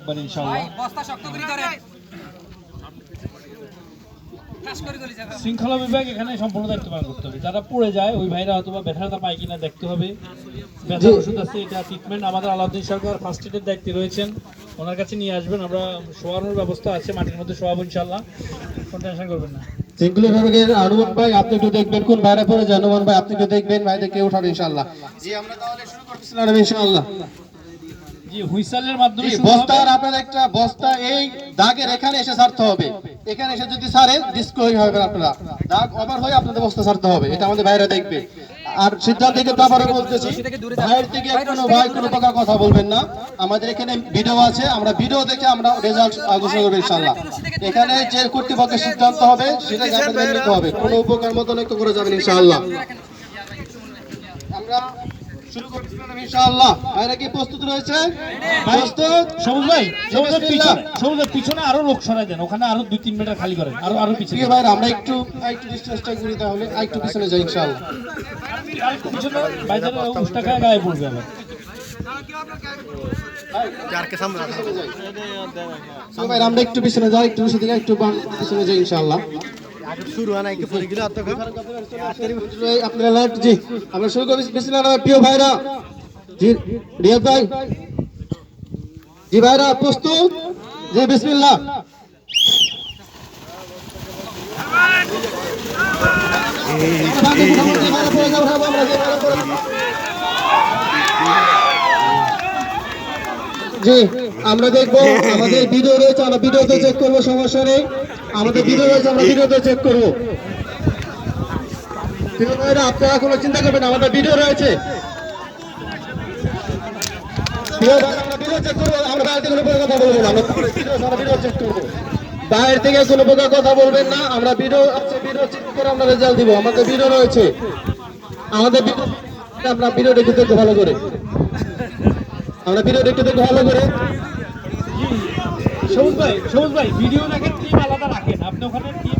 একবার ইনশাআল্লাহ। শৃঙ্খলা বিভাগ এখানে সম্পূর্ণ দায়িত্ব পালন করতে হবে। যারা পড়ে যায় ওই ভাইরা হয়তো বা ব্যথাটা পায় কিনা দেখতে হবে। ব্যথার ওষুধ আছে, এটা ট্রিটমেন্ট আমাদের আলাউদ্দিন সরকার ফার্স্ট এডের দায়িত্বে রয়েছেন, ওনার কাছে নিয়ে আসবেন। আমরা শোয়ানোর ব্যবস্থা আছে, মাটির মধ্যে শোয়াবো ইনশাআল্লাহ, কোনো টেনশন করবেন না। শৃঙ্খলা বিভাগের আনুমান ভাই আপনি একটু দেখবেন কোন ভাইরা পড়ে যায়। আনুমান ভাই আপনি একটু দেখবেন, ভাইদেরকে উঠাবেন ইনশাআল্লাহ। জি আমরা তাহলে শুরু করতেছিলাম ইনশাআল্লাহ। জি হুইসেলের মাধ্যমে বস্তার আপনার একটা বস্তা এই দাগের এখানে এসে ছাড়তে হবে। এখানে এসে যদি ছাড়ে ডিসক্লোজ হবে, আপনারা দাগ ওভার হয়ে আপনাদের বস্তা ছাড়তে হবে, এটা আমাদের ভাইরা দেখবে। আর সিদ্ধান্ত থেকে তারপরে বলতেছি ভাইয়ের থেকে কোনো ভাই কোনো প্রকার কথা বলবেন না। আমাদের এখানে ভিডিও আছে, আমরা ভিডিও দেখে আমরা রেজাল্ট ঘোষণা করবো ইনশাআল্লাহ। এখানে যে কর্তৃপক্ষের সিদ্ধান্ত হবে সেটা আপনাদের নিতে হবে, কোনো উপকার মতো অনেক করে যাবেন ইনশাআল্লাহ। আমরা শুরু করতেছিলাম ইনশাআল্লাহ। ভাইরা কি প্রস্তুত রয়েছে? প্রস্তুত? সবুজ ভাই, সবুজের পিছনে আরো লোক সরাই দেন, ওখানে আরো 2-3 মিটার খালি করেন, আরো পিছনে। ঠিক ভাইরা আমরা একটু ডিসটেন্সটা করি, তাহলে একটু পিছনে যাই ইনশাআল্লাহ। পিছনে বাইরে উষ্টা খায় গায়ে পড়বে আবার। ভাইরা আমরা একটু পিছনে যাই, একটু পিছনে দিকে একটু পিছনে যাই ইনশাআল্লাহ। শুরু হয় না কি পরে গেল আপনারা লাইভ। জি আমরা শুরু করি বিসমিল্লাহ প্রিয় ভাইরা। জি রিয়াদ ভাই, জি ভাইরা প্রস্তুত? জি বিসমিল্লাহ। জি আমরা দেখবো, আমাদের ভিডিও রয়েছে, আমরা ভিডিওতে চেক করবো, সমস্যা নেই। আমাদের ভিডিও রয়েছে, আমরা ভিডিওতে চেক করবো। আপনারা কোনো চিন্তা করবেন, আমাদের ভিডিও রয়েছে। বাইরে থেকে কোনো প্রকার কথা বলবেন না, আমরা ভিডিও আছে, ভিডিও চেক করে আমরা রেজাল্ট দিব। আমাদের ভিডিও রয়েছে, আমাদের আমরা ভিডিও দেখে দেখতে ভালো করে, আমরা ভিডিও দেখতে দেখতে ভালো করে। সবুজ ভাই ভিডিও রাখেন, টিম আলাদা রাখেন, আপনি ওখানে টিম